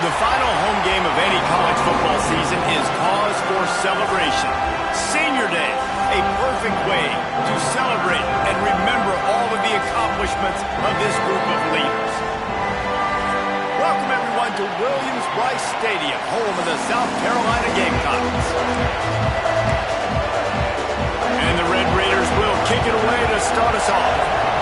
The final home game of any college football season is cause for celebration. Senior Day, a perfect way to celebrate and remember all of the accomplishments of this group of leaders. Welcome everyone to Williams-Brice Stadium, home of the South Carolina Gamecocks. And the Red Raiders will kick it away to start us off.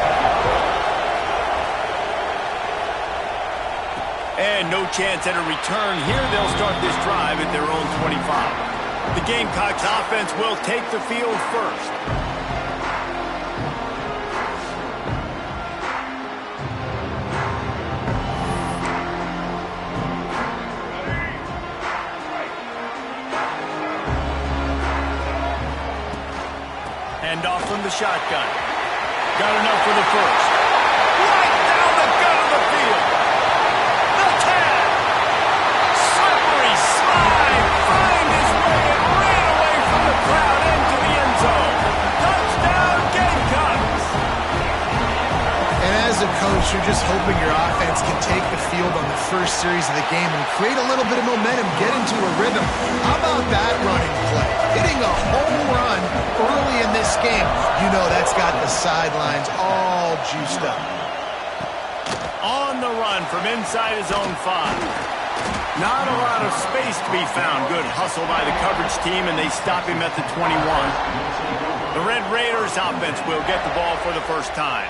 And no chance at a return here. They'll start this drive at their own 25. The Gamecocks offense will take the field first. Hand off from the shotgun. Got enough for the first. Right down the gut of the field. Find his way and ran away from the crowd into the end zone. Touchdown, Gamecocks! And as a coach, you're just hoping your offense can take the field on the first series of the game and create a little bit of momentum, get into a rhythm. How about that running play? Hitting a home run early in this game. You know that's got the sidelines all juiced up. On the run from inside his own 5. Not a lot of space to be found. Good hustle by the coverage team, and they stop him at the 21. The Red Raiders offense will get the ball for the first time.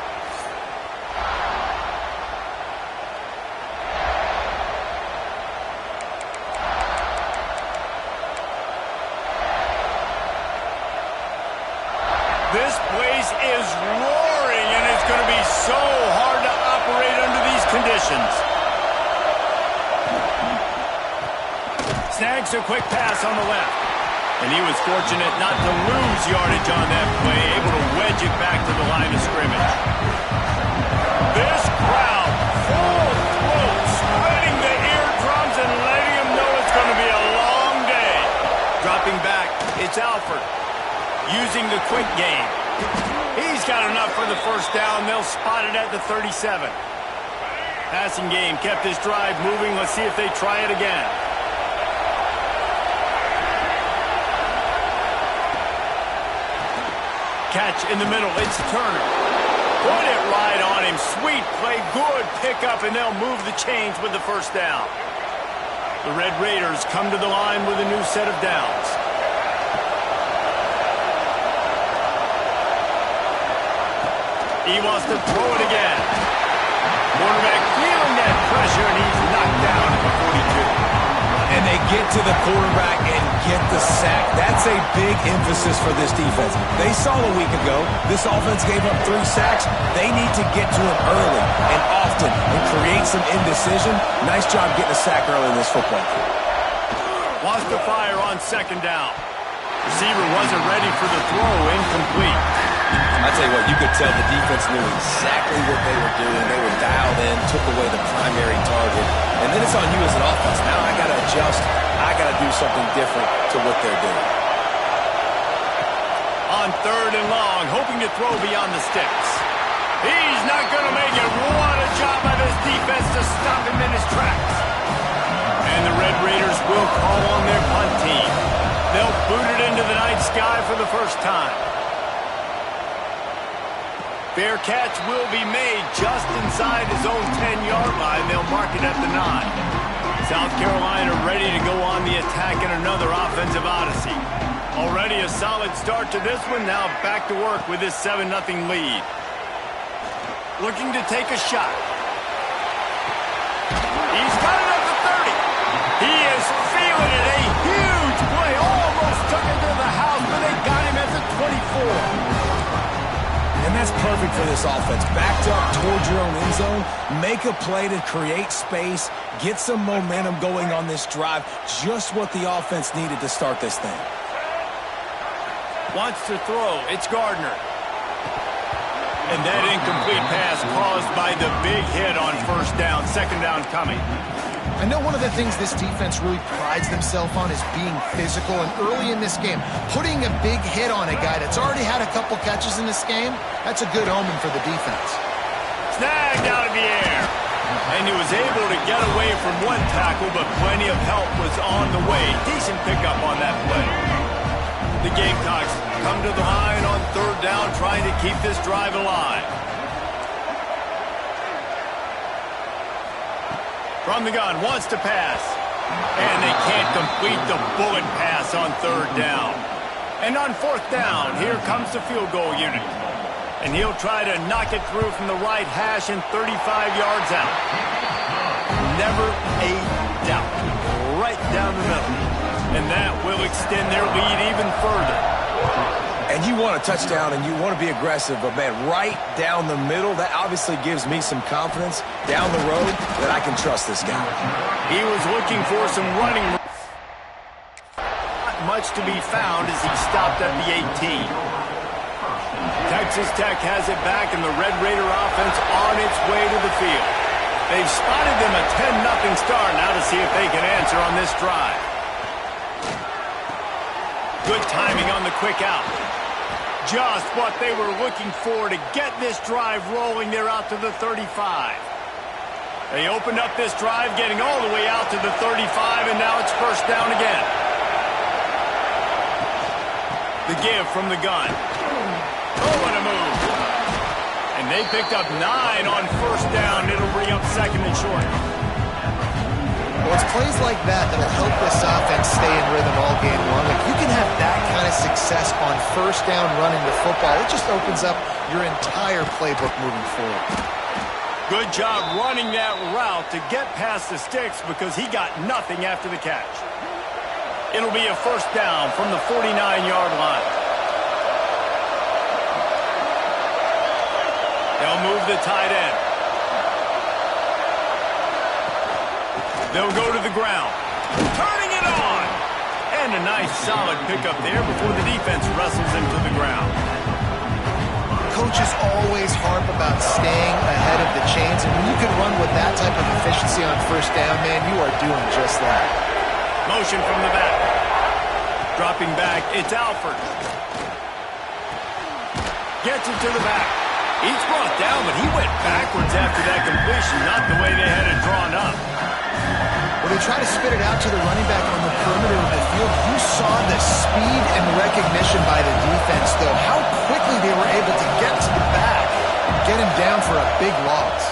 This place is roaring, and it's going to be so hard to operate under these conditions. Snags a quick pass on the left. And he was fortunate not to lose yardage on that play, able to wedge it back to the line of scrimmage. This crowd, full throat, spreading the eardrums and letting them know it's going to be a long day. Dropping back, it's Alford. Using the quick game. He's got enough for the first down. They'll spot it at the 37. Passing game kept this drive moving. Let's see if they try it again. Catch in the middle, it's Turner. Put it right on him, sweet play, good pickup, and they'll move the chains with the first down. The Red Raiders come to the line with a new set of downs. He wants to throw it again. Quarterback feeling that pressure, and he's knocked down at the 42. And they get to the quarterback and get the sack. That's a big emphasis for this defense. They saw a week ago, this offense gave up 3 sacks. They need to get to him early and often and create some indecision. Nice job getting a sack early in this football game. Wants to fire on second down. Receiver wasn't ready for the throw, incomplete. I tell you what, you could tell the defense knew exactly what they were doing. They were dialed in, took away the primary target. And then it's on you as an offense. Now I got to adjust. I got to do something different to what they're doing. On third and long, hoping to throw beyond the sticks. He's not going to make it. What a job by this defense to stop him in his tracks. And the Red Raiders will call on their punt team. They'll boot it into the night sky for the first time. Fair catch will be made just inside his own 10-yard line. They'll mark it at the 9. South Carolina ready to go on the attack in another offensive odyssey. Already a solid start to this one. Now back to work with this 7-0 lead. Looking to take a shot. He's got it up to 30. He is feeling it. A huge play. Almost took him to the house, but they got him at the 24. And that's perfect for this offense. Backed up towards your own end zone. Make a play to create space. Get some momentum going on this drive. Just what the offense needed to start this thing. Wants to throw. It's Gardner. And that incomplete pass caused by the big hit on first down. Second down coming. I know one of the things this defense really prides themselves on is being physical, and early in this game, putting a big hit on a guy that's already had a couple catches in this game, that's a good omen for the defense. Snagged out of the air. And he was able to get away from one tackle, but plenty of help was on the way. Decent pickup on that play. The Gamecocks come to the line on third down, trying to keep this drive alive. From the gun, wants to pass. And they can't complete the bullet pass on third down. And on fourth down, here comes the field goal unit. And he'll try to knock it through from the right hash and 35 yards out. Never a doubt. Right down the middle. And that will extend their lead even further. And you want a touchdown and you want to be aggressive, but, man, right down the middle, that obviously gives me some confidence down the road that I can trust this guy. He was looking for some running. Not much to be found as he stopped at the 18. Texas Tech has it back, and the Red Raider offense on its way to the field. They've spotted them a 10-0 start. Now to see if they can answer on this drive. Good timing on the quick out. Just what they were looking for to get this drive rolling. They're out to the 35. They opened up this drive, getting all the way out to the 35, and now it's first down again. The give from the gun. Oh, what a move. And they picked up 9 on first down. It'll bring up second and short. Well, it's plays like that that'll help this offense stay in rhythm all game long. If you can have that kind of success on first down running the football, it just opens up your entire playbook moving forward. Good job running that route to get past the sticks because he got nothing after the catch. It'll be a first down from the 49-yard line. They'll move the tight end. They'll go to the ground. Turning it on! And a nice solid pickup there before the defense wrestles him to the ground. Coaches always harp about staying ahead of the chains, and when you can run with that type of efficiency on first down, man, you are doing just that. Motion from the back. Dropping back, it's Alford. Gets it to the back. He's brought down, but he went backwards after that completion, not the way they had it drawn up. When they try to spit it out to the running back on the perimeter of the field, you saw the speed and recognition by the defense, though. How quickly they were able to get to the back and get him down for a big loss.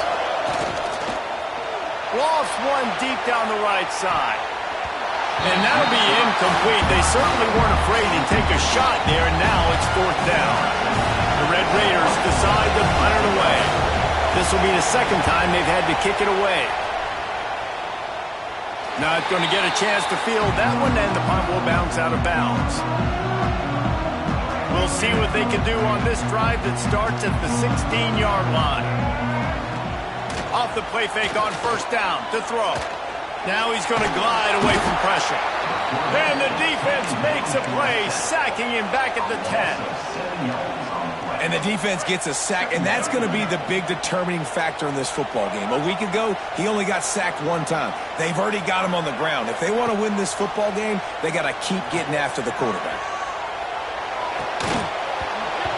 Lost one deep down the right side. And that'll be incomplete. They certainly weren't afraid to take a shot there, and now it's fourth down. The Red Raiders decide to punt it away. This will be the second time they've had to kick it away. Not going to get a chance to field that one, and the punt will bounce out of bounds. We'll see what they can do on this drive that starts at the 16-yard line. Off the play fake on first down to throw. Now he's going to glide away from pressure. And the defense makes a play, sacking him back at the 10. And the defense gets a sack, and that's going to be the big determining factor in this football game. A week ago, he only got sacked one time. They've already got him on the ground. If they want to win this football game, they got to keep getting after the quarterback.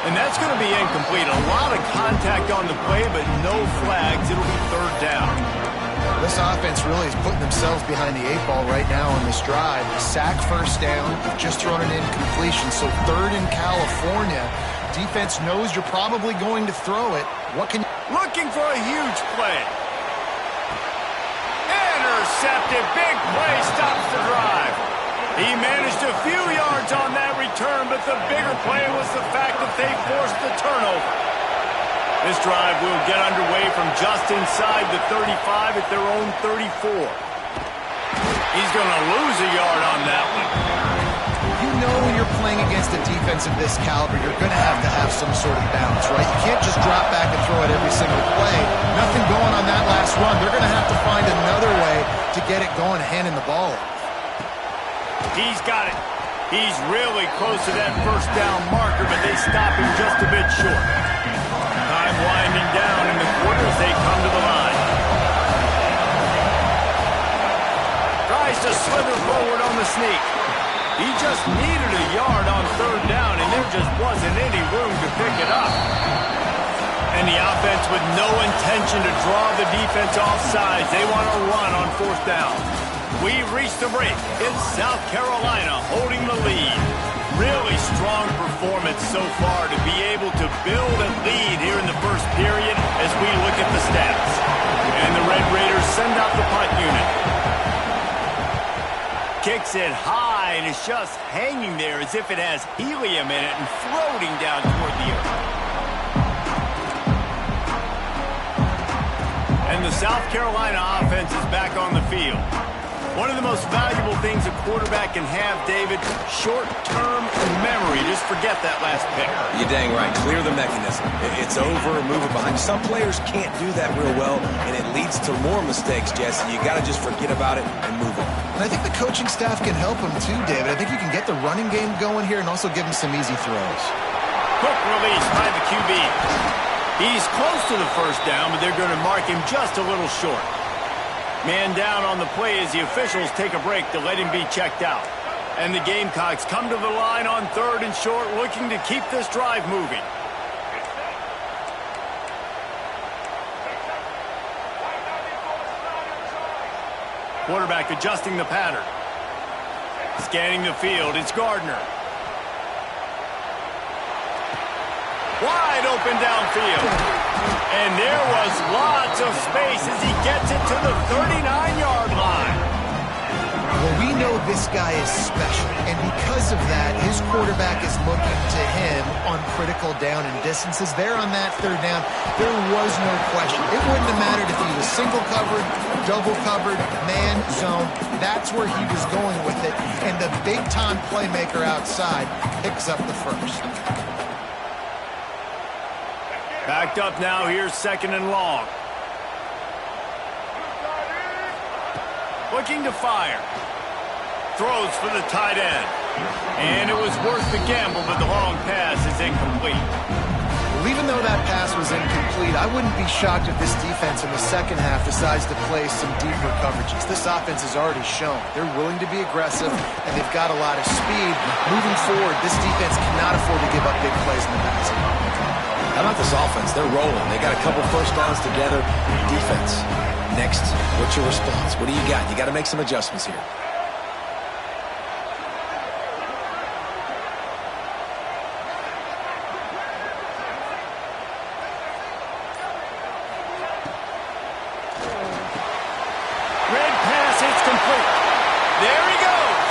And that's going to be incomplete. A lot of contact on the play, but no flags. It'll be third down. This offense really is putting themselves behind the 8 ball right now on this drive. Sack first down, just thrown an incompletion, so third in California. Defense knows you're probably going to throw it. What can you... Looking for a huge play. Intercepted. Big play stops the drive. He managed a few yards on that return, but the bigger play was the fact that they forced the turnover. This drive will get underway from just inside the 35 at their own 34. He's going to lose a yard on that one. You know when you're playing against a defense of this caliber, you're going to have some sort of balance, right? You can't just drop back and throw it every single play. Nothing going on that last run. They're going to have to find another way to get it going, handing the ball off. He's got it. He's really close to that first down marker, but they stop him just a bit short. Time winding down in the quarter as they come to the line. Tries to slither forward on the sneak. He just needed a yard on third down, and there just wasn't any room to pick it up. And the offense offense with no intention to draw the defense off sides. They want to run on fourth down. We've reached the break. It's South Carolina holding the lead. Really strong performance so far to be able to build a lead here in the first period as we look at the stats. And the Red Raiders send out the punt unit. Kicks it high, and it's just hanging there as if it has helium in it and floating down toward the earth. And the South Carolina offense is back on the field. One of the most valuable things a quarterback can have, David, short-term memory. Just forget that last pick. You're dang right. Clear the mechanism. It's over and move it behind. Some players can't do that real well, and it leads to more mistakes, Jesse. You got to just forget about it and move on. And I think the coaching staff can help him too, David. I think you can get the running game going here and also give him some easy throws. Quick release by the QB. He's close to the first down, but they're going to mark him just a little short. Man down on the play as the officials take a break to let him be checked out. And the Gamecocks come to the line on third and short, looking to keep this drive moving. Quarterback adjusting the pattern. Scanning the field, it's Gardner. Wide open downfield. And there was lots of space as he gets it to the 39-yard line. Well, we know this guy is special, and because of that, his quarterback is looking to him on critical down and distances. There on that third down, there was no question. It wouldn't have mattered if he was single covered, double covered, man, zone. That's where he was going with it, and the big-time playmaker outside picks up the first. Backed up now, here's second and long. Looking to fire. Throws for the tight end. And it was worth the gamble, but the long pass is incomplete. Well, even though that pass was incomplete, I wouldn't be shocked if this defense in the second half decides to play some deeper coverages. This offense has already shown they're willing to be aggressive, and they've got a lot of speed. Moving forward, this defense cannot afford to give up big plays in the passing. How about this offense? They're rolling. They got a couple first downs together. Defense. Next, what's your response? What do you got? You got to make some adjustments here. Red pass, it's complete. There he goes.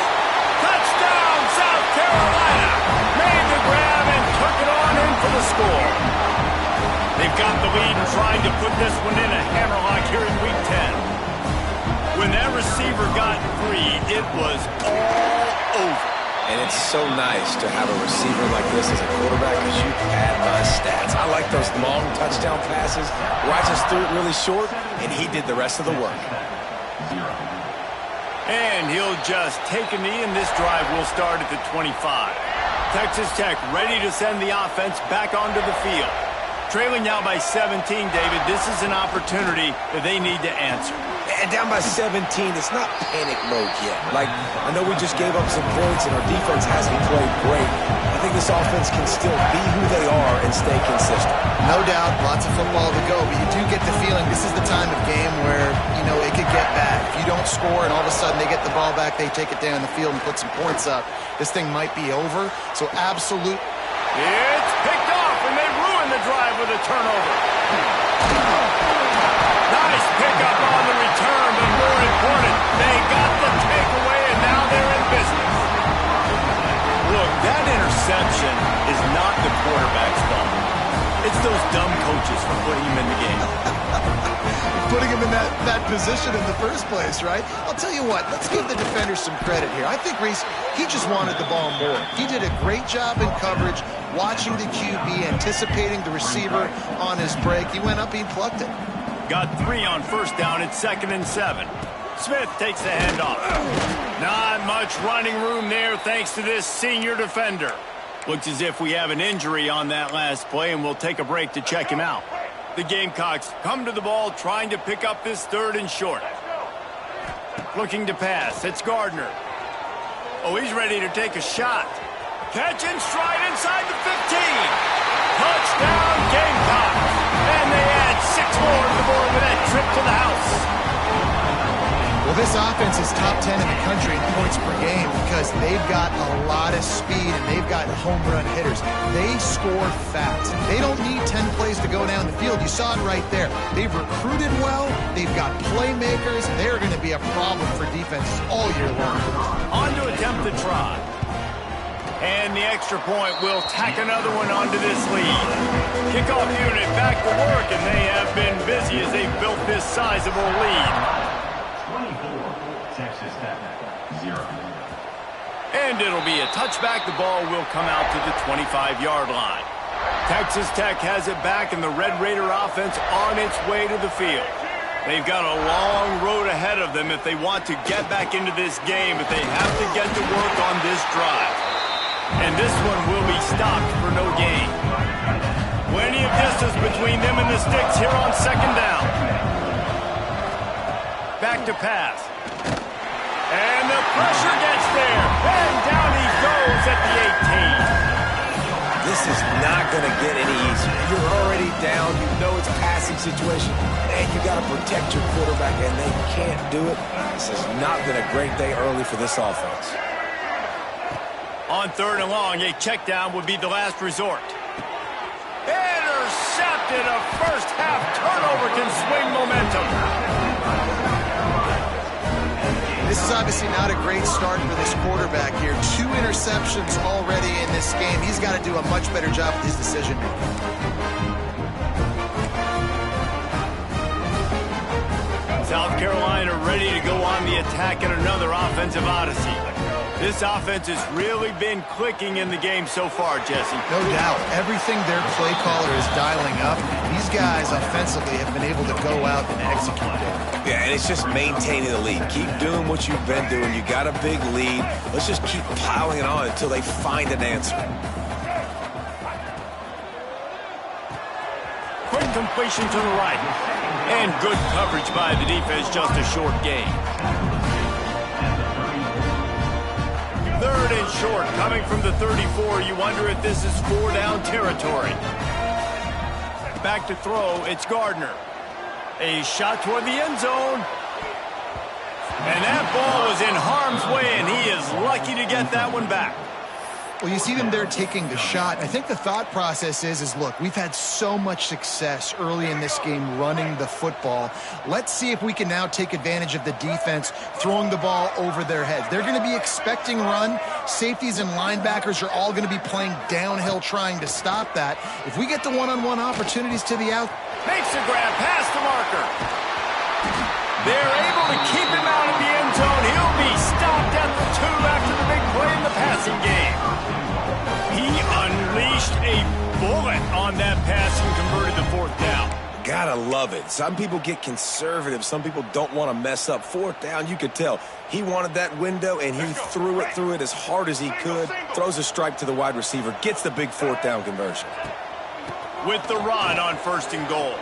Touchdown, South Carolina. Made the grab and took it on in for the score. They've got the lead and trying to put this one in a hammerlock here in Week 10. When that receiver got free, it was all over. And it's so nice to have a receiver like this as a quarterback because you pad my stats. I like those long touchdown passes where I just threw it really short, and he did the rest of the work. And he'll just take a knee, and this drive will start at the 25. Texas Tech ready to send the offense back onto the field. Trailing now by 17, David, this is an opportunity that they need to answer. And down by 17, it's not panic mode yet. Like, I know we just gave up some points and our defense hasn't played great. I think this offense can still be who they are and stay consistent. No doubt, lots of football to go, but you do get the feeling this is the time of game where, you know, it could get bad. If you don't score and all of a sudden they get the ball back, they take it down the field and put some points up, this thing might be over. So absolute. It's picked off, and they ruin the drive with a turnover. Nice pickup on the return, but more important, they got the takeaway, and now they're in business. Look, that interception is not the quarterback's fault. It's those dumb coaches for putting him in the game. Putting him in that position in the first place, right? I'll tell you what, let's give the defenders some credit here. I think Reese, he just wanted the ball more. He did a great job in coverage, watching the QB, anticipating the receiver on his break. He went up, he plucked it. Got 3 on first down at 2nd and 7. Smith takes the handoff. Not much running room there thanks to this senior defender. Looks as if we have an injury on that last play, and we'll take a break to check him out. The Gamecocks come to the ball trying to pick up this 3rd and short. Looking to pass. It's Gardner. Oh, he's ready to take a shot. Catch and stride inside the 15. Touchdown, Gamecocks. And they add once more to the board with that trip to the house. Well, this offense is top 10 in the country in points per game because they've got a lot of speed and they've got home run hitters. They score fast. They don't need 10 plays to go down the field. You saw it right there. They've recruited well. They've got playmakers. They're going to be a problem for defenses all year long. On to attempt the try. And the extra point will tack another one onto this lead. Kickoff unit back to work, and they have been busy as they've built this sizable lead. Texas Tech, 0. And it'll be a touchback. The ball will come out to the 25-yard line. Texas Tech has it back, and the Red Raider offense on its way to the field. They've got a long road ahead of them if they want to get back into this game, but they have to get to work on this drive. And this one will be stopped for no gain. Plenty of distance between them and the sticks here on second down. Back to pass. And the pressure gets there. And down he goes at the 18. This is not going to get any easier. You're already down. You know it's a passing situation. And you got to protect your quarterback, and they can't do it. This has not been a great day early for this offense. On third and long, a check down would be the last resort. Intercepted. A first half turnover can swing momentum. This is obviously not a great start for this quarterback here. 2 interceptions already in this game. He's got to do a much better job with his decision-making. South Carolina ready to go on the attack in another offensive odyssey. This offense has really been clicking in the game so far, Jesse. No doubt. Everything their play caller is dialing up, these guys offensively have been able to go out and execute it. Yeah, and it's just maintaining the lead. Keep doing what you've been doing. You got a big lead. Let's just keep piling it on until they find an answer. Quick completion to the right. And good coverage by the defense, just a short gain. Third and short, coming from the 34. You wonder if this is 4-down territory. Back to throw, it's Gardner. A shot toward the end zone. And that ball was in harm's way, and he is lucky to get that one back. Well, you see them there taking the shot. I think the thought process is look, we've had so much success early in this game running the football. Let's see if we can now take advantage of the defense throwing the ball over their heads. They're going to be expecting run. Safeties and linebackers are all going to be playing downhill trying to stop that. If we get the one-on-one opportunities to the out. Makes a grab past the marker. They're able to keep him out of the end zone. He'll be stopped at the 2 after the big play in the passing game. He unleashed a bullet on that pass and converted the 4th down. Gotta love it. Some people get conservative. Some people don't want to mess up. 4th down, you could tell. He wanted that window, and he threw it as hard as he could. Throws a strike to the wide receiver. Gets the big 4th down conversion. With the run on 1st and goal.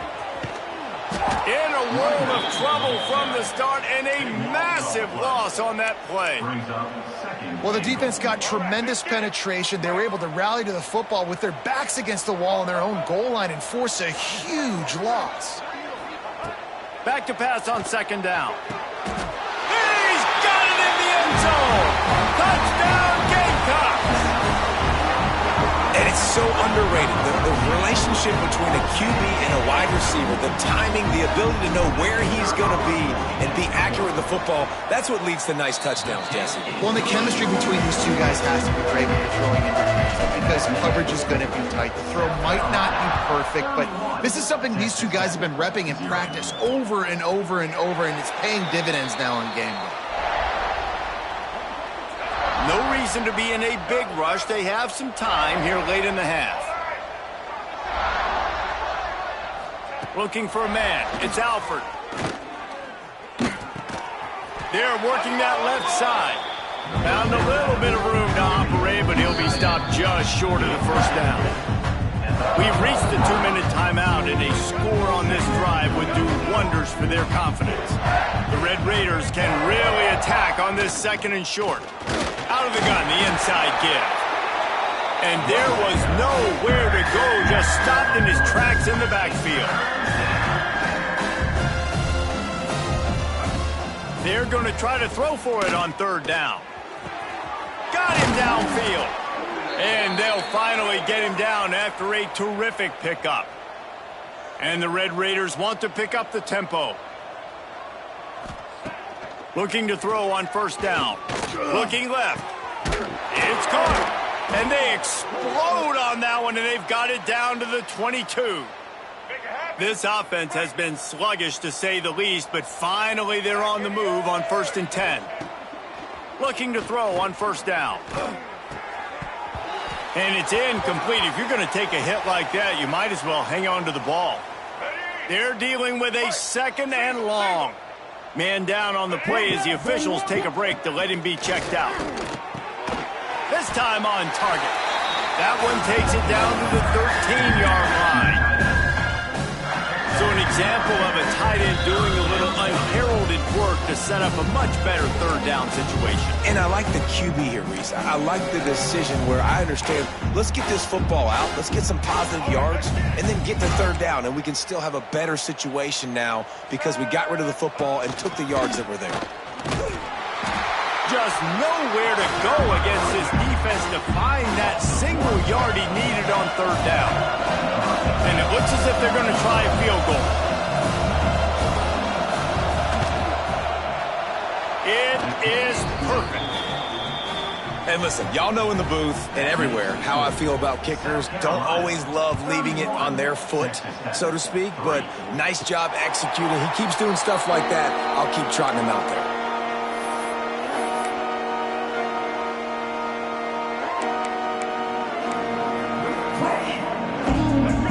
In a world of trouble from the start, and a massive loss on that play. Well, the defense got tremendous penetration. They were able to rally to the football with their backs against the wall on their own goal line and force a huge loss. Back to pass on 2nd down. He's got it in the end zone. Touchdown, Gamecocks. And it's so underrated. The relationship between a QB and a wide receiver, the timing, the ability to know where he's going to be and be accurate with the football, that's what leads to nice touchdowns, Jesse. Well, and the chemistry between these two guys has to be great when you're throwing into the end zone because coverage is going to be tight. The throw might not be perfect, but this is something these two guys have been repping in practice over and over and over, and it's paying dividends now in game day. No reason to be in a big rush. They have some time here late in the half. Looking for a man. It's Alford. They're working that left side. Found a little bit of room to operate, but he'll be stopped just short of the 1st down. We've reached the 2-minute timeout, and a score on this drive would do wonders for their confidence. The Red Raiders can really attack on this 2nd and short. Out of the gun, the inside give. And there was nowhere to go, just stopped in his tracks in the backfield. They're going to try to throw for it on third down. Got him downfield. And they'll finally get him down after a terrific pickup. And the Red Raiders want to pick up the tempo. Looking to throw on first down. Looking left. It's caught. And they explode on that one, and they've got it down to the 22. This offense has been sluggish, to say the least, but finally they're on the move on 1st and 10. Looking to throw on first down. And it's incomplete. If you're going to take a hit like that, you might as well hang on to the ball. They're dealing with a 2nd and long. Man down on the play as the officials take a break to let him be checked out. This time on target. That one takes it down to the 13-yard line. So an example of a tight end doing a little unheralded work to set up a much better third down situation. And I like the QB here, Reese. I like the decision where I understand, let's get this football out, let's get some positive yards, and then get to third down, and we can still have a better situation now because we got rid of the football and took the yards that were there. Just nowhere to go against this defense to find that single yard he needed on third down. And it looks as if they're going to try a field goal. It is perfect. And listen, y'all know in the booth and everywhere how I feel about kickers. Don't always love leaving it on their foot, so to speak, but nice job executing. He keeps doing stuff like that. I'll keep trotting him out there.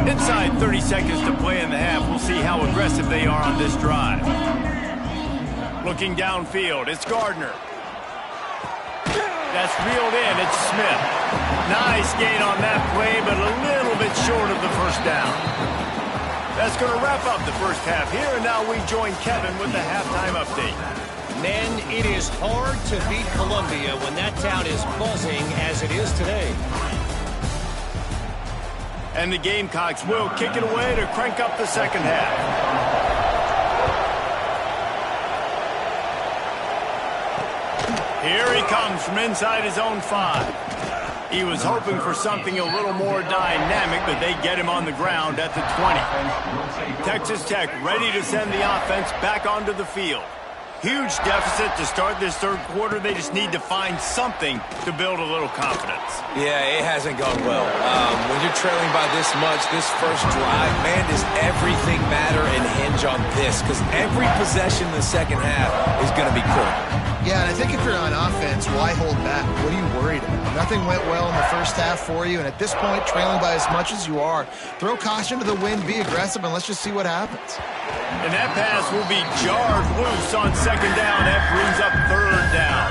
Inside 30 seconds to play in the half. We'll see how aggressive they are on this drive. Looking downfield, it's Gardner. That's reeled in, it's Smith. Nice gain on that play, but a little bit short of the first down. That's going to wrap up the first half here, and now we join Kevin with the halftime update. Men, it is hard to beat Columbia when that town is buzzing as it is today. And the Gamecocks will kick it away to crank up the second half. Here he comes from inside his own 5. He was hoping for something a little more dynamic, but they get him on the ground at the 20. Texas Tech ready to send the offense back onto the field. Huge deficit to start this third quarter. They just need to find something to build a little confidence. Yeah, it hasn't gone well. When you're trailing by this much, this first drive, man, does everything matter and hinge on this? Because every possession in the second half is going to be critical. Yeah, and I think if you're on offense, why hold back? What are you worried about? Nothing went well in the first half for you, and at this point, trailing by as much as you are, throw caution to the wind, be aggressive, and let's just see what happens. And that pass will be jarred loose on second down. That brings up third down.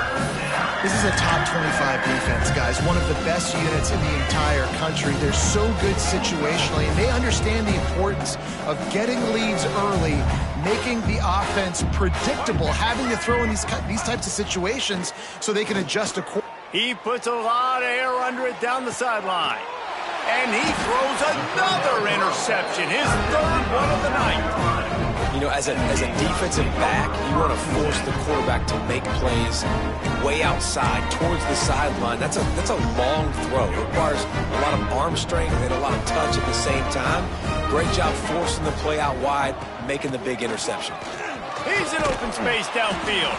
This is a top 25 defense, guys. One of the best units in the entire country. They're so good situationally, and they understand the importance of getting leads early, making the offense predictable, having to throw in these types of situations so they can adjust accordingly. He puts a lot of air under it down the sideline. And he throws another interception, his third one of the night. You know, as a defensive back, you want to force the quarterback to make plays way outside towards the sideline. That's a long throw. It requires a lot of arm strength and a lot of touch at the same time. Great job forcing the play out wide, making the big interception. He's in open space downfield.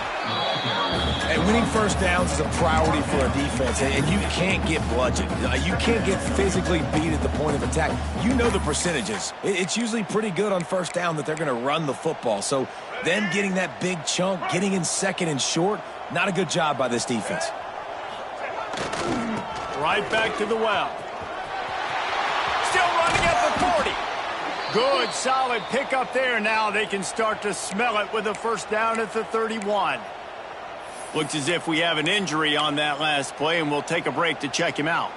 And winning first downs is a priority for a defense, and you can't get bludgeoned. You can't get physically beat at the point of attack. You know the percentages. It's usually pretty good on first down that they're going to run the football. So them getting that big chunk, getting in second and short, not a good job by this defense. Right back to the well. Still running at the 40. Good, solid pickup there. Now they can start to smell it with a first down at the 31. Looks as if we have an injury on that last play, and we'll take a break to check him out.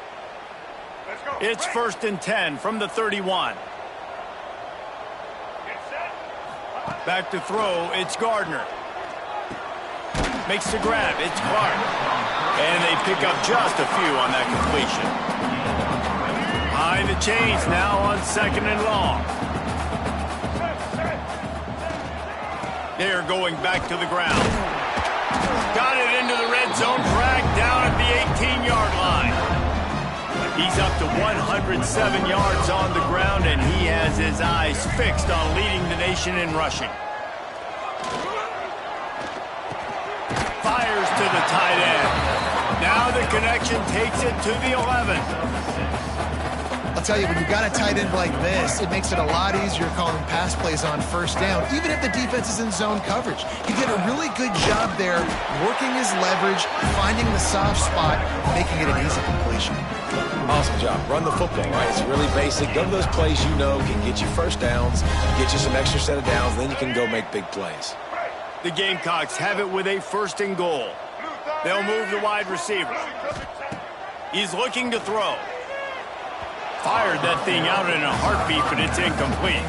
It's 1st and 10 from the 31. Back to throw, it's Gardner. Makes the grab, it's Clark. And they pick up just a few on that completion. the chains now on 2nd and long. They're going back to the ground. Got it into the red zone, dragged down at the 18-yard line. He's up to 107 yards on the ground, and he has his eyes fixed on leading the nation in rushing. Fires to the tight end. Now the connection takes it to the 11. I'll tell you, when you've got a tight end like this, it makes it a lot easier calling pass plays on 1st down, even if the defense is in zone coverage. He did a really good job there, working his leverage, finding the soft spot, making it an easy completion. Awesome job. Run the football, right? It's really basic. Go to those plays you know can get you 1st downs, get you some extra set of downs, then you can go make big plays. The Gamecocks have it with a 1st and goal. They'll move the wide receiver. He's looking to throw. Fired that thing out in a heartbeat, but it's incomplete.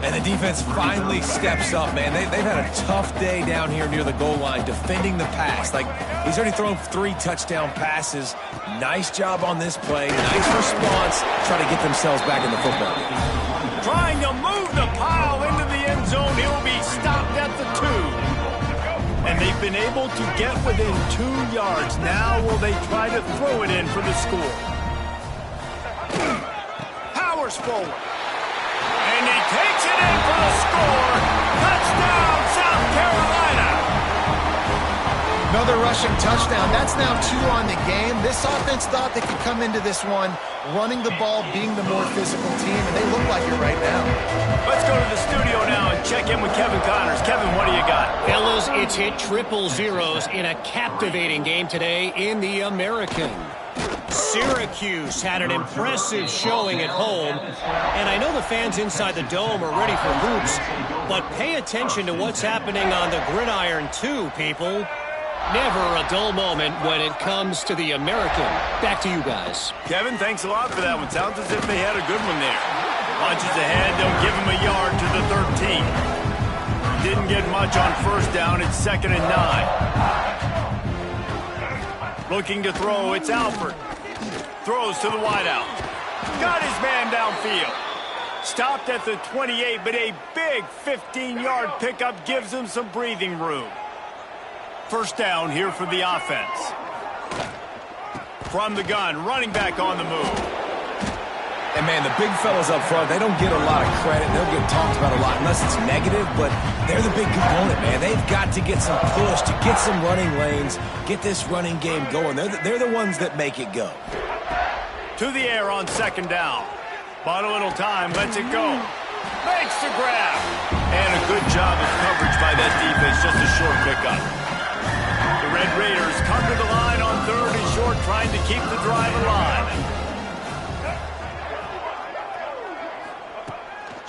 And the defense finally steps up, man. They've had a tough day down here near the goal line defending the pass. Like, he's already thrown 3 touchdown passes. Nice job on this play. Nice response. Try to get themselves back in the football game. Trying to move the pile into the end zone. He'll be stopped at the 2. And they've been able to get within 2 yards. Now will they try to throw it in for the score? Powers forward. And he takes it in for the score. Touchdown, South Carolina. Another rushing touchdown. That's now 2 on the game. This offense thought they could come into this one running the ball, being the more physical team, and they look like it right now. Let's go to the studio now and check in with Kevin Connors. Kevin, what do you got? Fellas, it's hit triple zeros in a captivating game today in the American. Syracuse had an impressive showing at home, and I know the fans inside the dome are ready for hoops, but pay attention to what's happening on the gridiron too, people. Never a dull moment when it comes to the American. Back to you guys. Kevin, thanks a lot for that one. Sounds as if they had a good one there. Launches ahead, they'll give him a yard to the 13. Didn't get much on 1st down, it's 2nd and 9. Looking to throw, it's Alford. Throws to the wideout. Got his man downfield. Stopped at the 28, but a big 15-yard pickup gives him some breathing room. 1st down here for the offense. From the gun, running back on the move. And, man, the big fellas up front, they don't get a lot of credit. They'll get talked about a lot unless it's negative, but they're the big component, man. They've got to get some push, to get some running lanes, get this running game going. They're the ones that make it go. To the air on 2nd down. Bought a little time, lets it go. Makes the grab. And a good job of coverage by that defense, just a short pickup. The Red Raiders come to the line on 3rd and short, trying to keep the drive alive.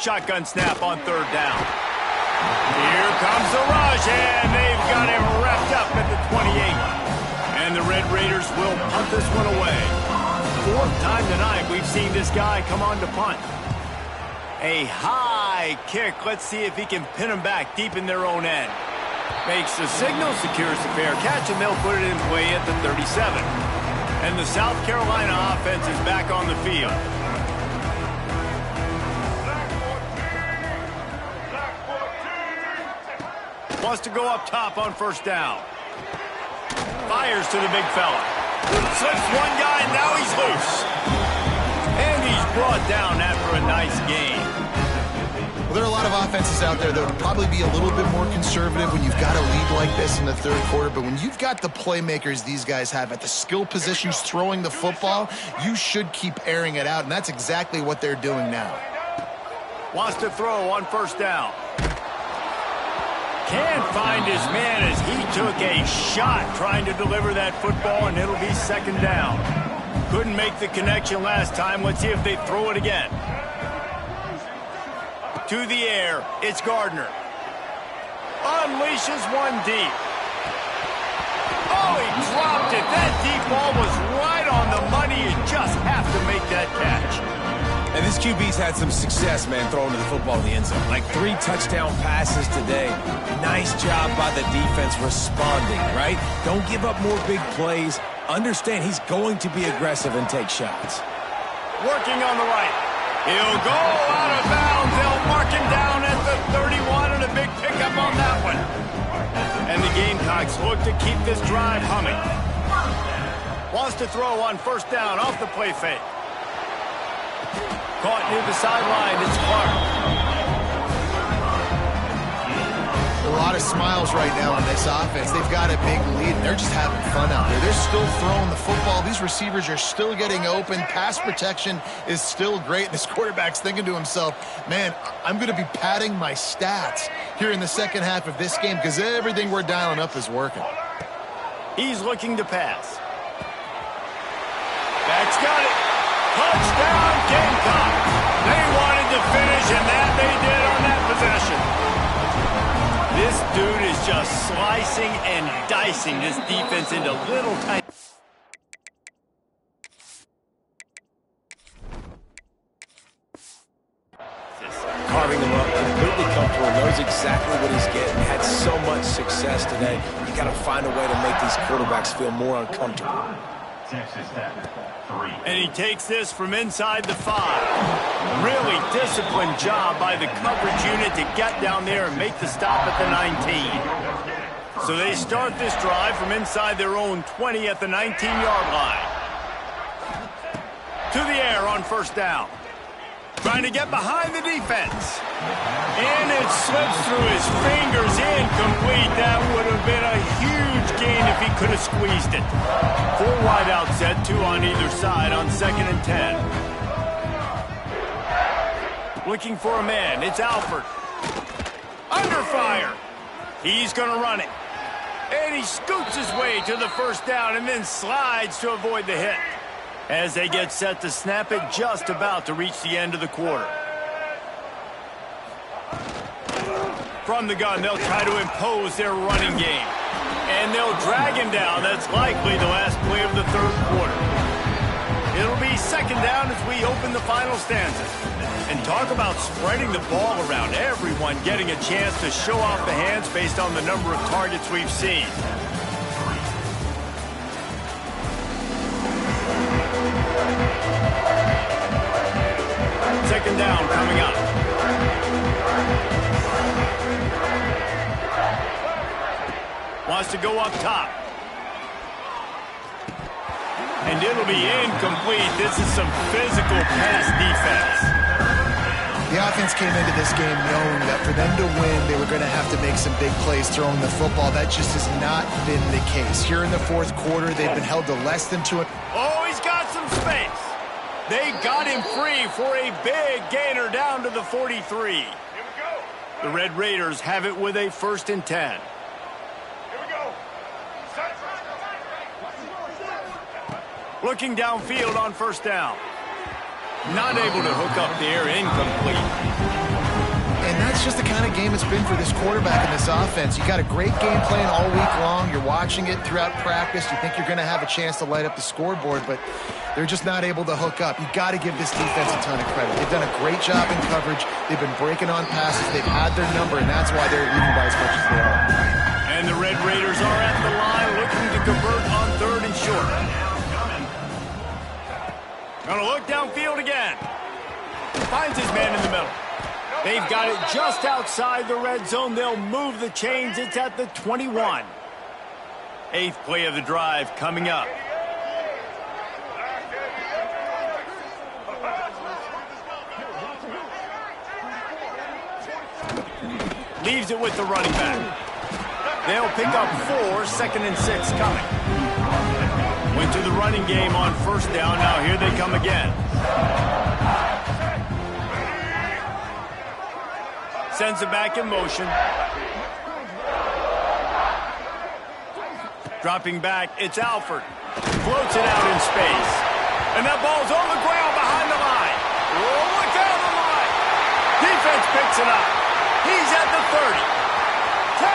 Shotgun snap on 3rd down. Here comes the rush, and they've got him wrapped up at the 28. And the Red Raiders will punt this one away. 4th time tonight we've seen this guy come on to punt. A high kick. Let's see if he can pin them back deep in their own end. Makes the signal, secures the fair catch, and they'll put it in play at the 37. And the South Carolina offense is back on the field. Wants to go up top on 1st down. Fires to the big fella. Slips one guy, and now he's loose. And he's brought down after a nice game. Well, there are a lot of offenses out there that would probably be a little bit more conservative when you've got a lead like this in the 3rd quarter, but when you've got the playmakers these guys have at the skill positions throwing the football, you should keep airing it out, and that's exactly what they're doing now. Wants to throw on 1st down. Can't find his man as he took a shot trying to deliver that football, and it'll be 2nd down. Couldn't make the connection last time. Let's see if they throw it again. To the air, it's Gardner. Unleashes one deep. Oh, he dropped it. That deep ball was right on the money. You just have to make that catch. And this QB's had some success, man, throwing to the football in the end zone. Like 3 touchdown passes today. Nice job by the defense responding, right? Don't give up more big plays. Understand he's going to be aggressive and take shots. working on the right. He'll go out of bounds. They'll mark him down at the 31, and a big pickup on that one. And the Gamecocks look to keep this drive humming. Wants to throw on first down off the play fake. Caught near the sideline. It's Clark. A lot of smiles right now on this offense. They've got a big lead, and they're just having fun out there. They're still throwing the football. These receivers are still getting open. Pass protection is still great. And this quarterback's thinking to himself, man, I'm going to be padding my stats here in the second half of this game because everything we're dialing up is working. He's looking to pass. That's got it. Touchdown, Gamecock. They wanted to finish, and that they did on that possession. This dude is just slicing and dicing this defense into little tiny... Carving him up, completely comfortable, knows exactly what he's getting. Had so much success today. You got to find a way to make these quarterbacks feel more uncomfortable. And he takes this from inside the 5. Really disciplined job by the coverage unit to get down there and make the stop at the 19. So they start this drive from inside their own 20 at the 19-yard line. To the air on first down. Trying to get behind the defense. And it slips through his fingers, incomplete. That would have been a huge gain if he could have squeezed it. 4 wide out set, 2 on either side on 2nd and 10. Looking for a man, it's Alford. Under fire. He's going to run it. And he scoots his way to the first down and then slides to avoid the hit. As they get set to snap it, just about to reach the end of the quarter. From the gun, they'll try to impose their running game. And they'll drag him down. That's likely the last play of the third quarter. It'll be second down as we open the final stanza. And talk about spreading the ball around. Everyone getting a chance to show off the hands based on the number of targets we've seen. Second down coming up. Wants to go up top. And it'll be incomplete. This is some physical pass defense. The offense came into this game knowing that for them to win, they were going to have to make some big plays throwing the football. That just has not been the case. Here in the fourth quarter, they've been held to less than 2. Oh, he's got some space. They got him free for a big gainer down to the 43. The Red Raiders have it with a 1st and 10. Looking downfield on first down. Not able to hook up there, incomplete. And that's just the kind of game it's been for this quarterback in this offense. You got a great game plan all week long. You're watching it throughout practice. You think you're going to have a chance to light up the scoreboard, but they're just not able to hook up. You got to give this defense a ton of credit. They've done a great job in coverage. They've been breaking on passes. They've had their number, and that's why they're leading by as much as they are. And the Red Raiders are at the line looking to convert on 3rd and short. Gonna look downfield again. Finds his man in the middle. They've got it just outside the red zone. They'll move the chains. It's at the 21. 8th play of the drive coming up. Leaves it with the running back. They'll pick up 4, 2nd and 6 coming. Went to the running game on first down. Now here they come again. Sends it back in motion. Dropping back, it's Alford. Floats it out in space. And that ball's on the ground behind the line. Oh, look out the line. Defense picks it up. He's at the 30. 10.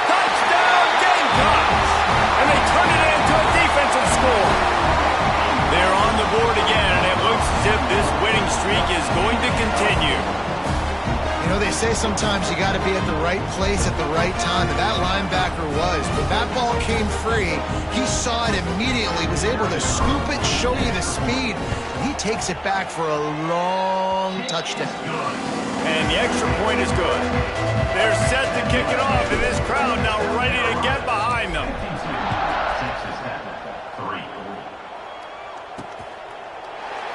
Touchdown, Gamecocks. And they turn it into a defensive score. They're on the board again, and it looks as if this winning streak is going to continue. And You know, they say sometimes you got to be at the right place at the right time, and that linebacker was. When that ball came free, he saw it immediately, was able to scoop it, show you the speed. He takes it back for a long touchdown. And the extra point is good. They're set to kick it off, and this crowd now ready to get behind them.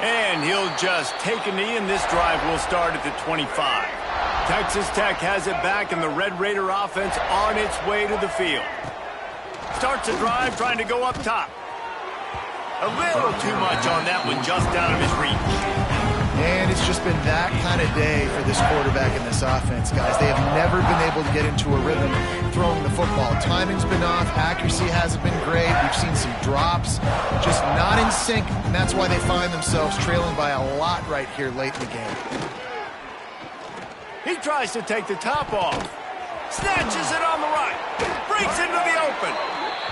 And he'll just take a knee, and this drive will start at the 25. Texas Tech has it back, and the Red Raider offense on its way to the field. Starts a drive trying to go up top. A little too much on that one, just out of his reach. And it's just been that kind of day for this quarterback and this offense, guys. They have never been able to get into a rhythm throwing the football. Timing's been off. Accuracy hasn't been great. We've seen some drops. Just not in sync, and that's why they find themselves trailing by a lot right here late in the game. He tries to take the top off. Snatches it on the right. Breaks into the open.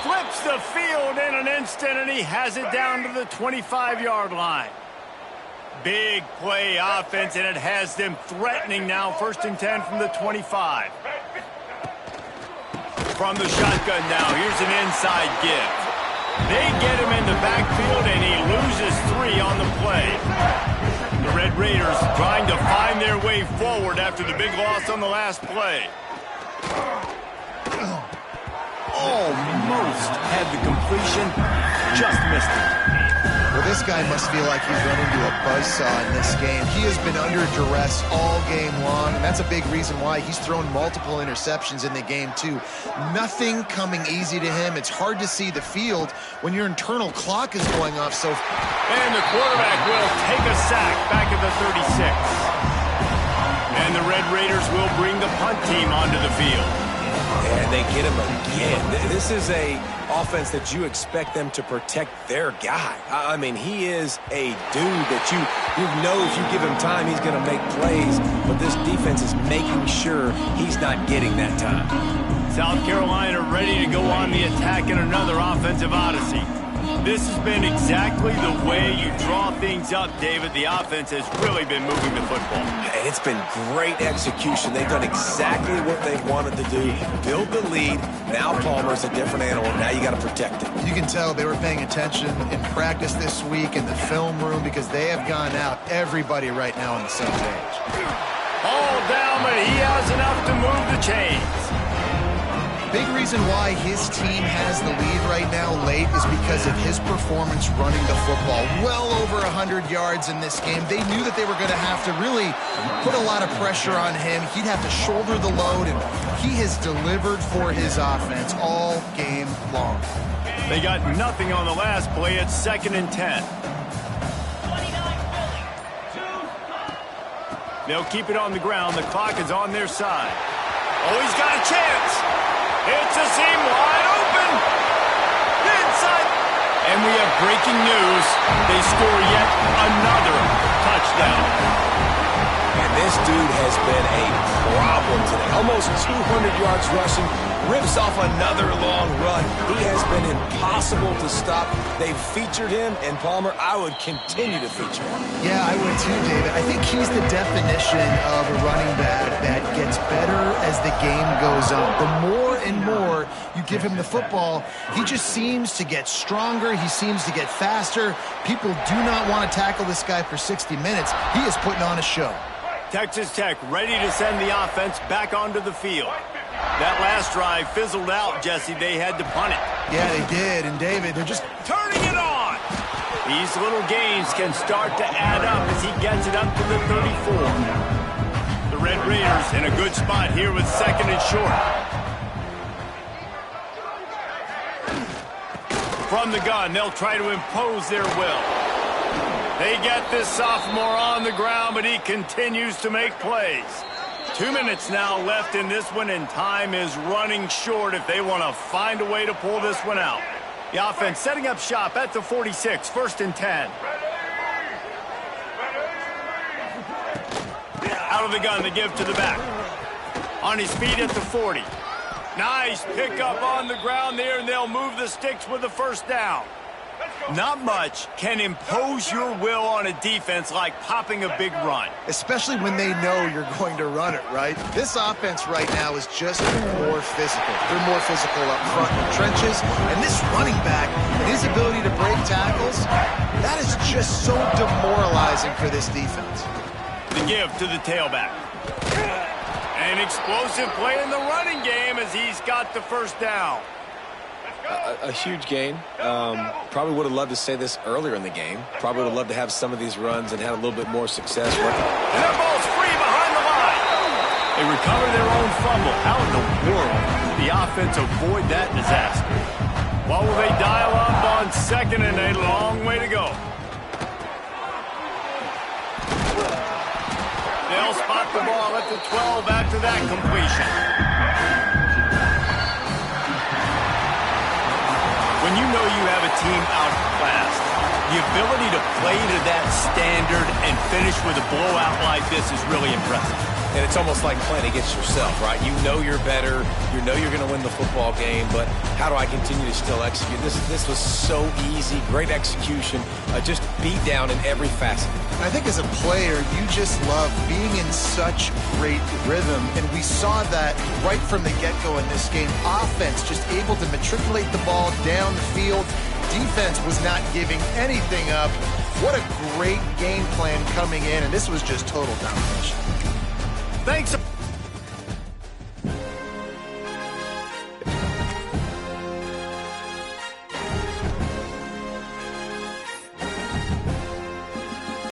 Flips the field in an instant, and he has it down to the 25-yard line. Big play offense, and it has them threatening now. 1st and 10 from the 25. From the shotgun now, here's an inside give. They get him in the backfield, and he loses 3 on the play. The Red Raiders trying to find their way forward after the big loss on the last play. Almost had the completion, just missed it. Well, this guy must feel like he's run into a buzzsaw in this game. He has been under duress all game long, and that's a big reason why he's thrown multiple interceptions in the game, too. Nothing coming easy to him. It's hard to see the field when your internal clock is going off. So, and the quarterback will take a sack back at the 36. And the Red Raiders will bring the punt team onto the field. And they get him again. This is a offense that you expect them to protect their guy. I mean, he is a dude that you know if you give him time, he's going to make plays. But this defense is making sure he's not getting that time. South Carolina ready to go on the attack in another offensive odyssey. This has been exactly the way you draw things up, David. The offense has really been moving the football. And it's been great execution. They've done exactly what they wanted to do. Build the lead. Now Palmer's a different animal. Now you got to protect it. You can tell they were paying attention in practice this week in the film room because they have gone out everybody right now on the same page. All down, but he has enough to move the chains. Big reason why his team has the lead right now late is because of his performance running the football. Well over 100 yards in this game. They knew that they were going to have to really put a lot of pressure on him. He'd have to shoulder the load, and he has delivered for his offense all game long. They got nothing on the last play. It's 2nd and 10. They'll keep it on the ground. The clock is on their side. Oh, he's got a chance. It's a seam wide open. Inside. And we have breaking news. They score yet another touchdown. And this dude has been a problem today. Almost 200 yards rushing. Rips off another long run. He has been impossible to stop. They've featured him, and Palmer, I would continue to feature him. Yeah, I would too, David. I think he's the definition of a running back that gets better as the game goes on. The more and more you give him the football, he just seems to get stronger. He seems to get faster. People do not want to tackle this guy for 60 minutes. He is putting on a show. Texas Tech ready to send the offense back onto the field. That last drive fizzled out, Jesse. They had to punt it. Yeah, they did. And, David, they're just turning it on. These little gains can start to add up as he gets it up to the 34. The Red Raiders in a good spot here with 2nd and short. From the gun, they'll try to impose their will. They get this sophomore on the ground, but he continues to make plays. 2 minutes now left in this one, and time is running short if they want to find a way to pull this one out. The offense setting up shop at the 46, 1st and 10. Out of the gun, the give to the back. On his feet at the 40. Nice pickup on the ground there, and they'll move the sticks with the 1st down. Not much can impose your will on a defense like popping a big run. Especially when they know you're going to run it, right? This offense right now is just more physical. They're more physical up front in the trenches. And this running back and his ability to break tackles, that is just so demoralizing for this defense. The give to the tailback. An explosive play in the running game as he's got the first down. A huge gain. Probably would have loved to say this earlier in the game. Probably would have loved to have some of these runs and had a little bit more success. And that ball's free behind the line. They recover their own fumble. How in the world did the offense avoid that disaster? What will they dial up on second and a long way to go? They'll spot the ball at the 12 after that completion. When you know you have a team outclassed, the ability to play to that standard and finish with a blowout like this is really impressive. And it's almost like playing against yourself, right? You know you're better. You know you're going to win the football game, but how do I continue to still execute? This was so easy, great execution, just beat down in every facet. I think as a player, you just love being in such great rhythm, and we saw that right from the get-go in this game. Offense just able to matriculate the ball down the field. Defense was not giving anything up. What a great game plan coming in, and this was just total domination. Thanks.